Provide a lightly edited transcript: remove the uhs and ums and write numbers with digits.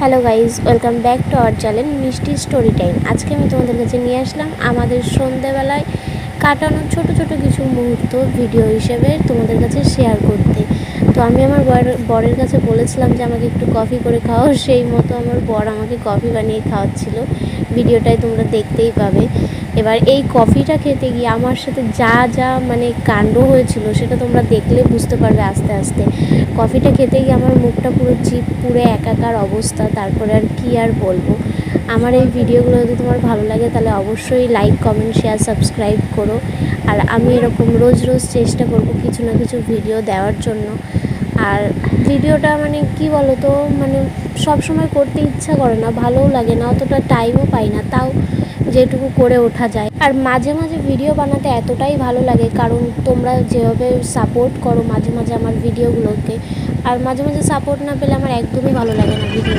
Hello guys, welcome back to our channel মিষ্টি story time. আজকে আমি তোমাদের কাছে নিয়ে আসলাম আমাদের সন্ধ্যেবেলায় কাটানো ছোট ছোট কিছু মুহূর্ত ভিডিও হিসেবে তোমাদের কাছে শেয়ার করতে। তো আমি আমার বরের কাছে বলেছিলাম যে আমাকে একটু কফি করে খাওয়াও, সেই মতো আমার বর আমাকে কফি বানিয়ে খাওয়াচ্ছিল। ভিডিওটাই তোমরা দেখতেই পাবে। এবার এই কফিটা খেতে গিয়ে আমার সাথে যা যা কাণ্ড হয়েছিল সেটা তোমরা দেখলে বুঝতে পারবে আস্তে আস্তে। কফিটা খেতে গিয়ে আমার মুখটা পুরো জিভ পুড়ে একাকার অবস্থা, তারপরে আর কি আর বলবো। আমার এই ভিডিওগুলো যদি তোমার ভালো লাগে তাহলে অবশ্যই লাইক, কমেন্ট, শেয়ার, সাবস্ক্রাইব করো। আর আমি এরকম রোজ রোজ চেষ্টা করব কিছু না কিছু ভিডিও দেওয়ার জন্য। আর ভিডিওটা কি বলো তো, সব সময় করতে ইচ্ছা করে না, ভালোও লাগে না, অতটা টাইমও পাই না, তাও যেটুকু করে ওঠা যায়। আর মাঝে মাঝে ভিডিও বানাতে এতটাই ভালো লাগে কারণ তোমরা যেভাবে সাপোর্ট করো মাঝে মাঝে আমার ভিডিওগুলোকে, আর মাঝে মাঝে সাপোর্ট না পেলে আমার একদমই ভালো লাগে না ভিডিও।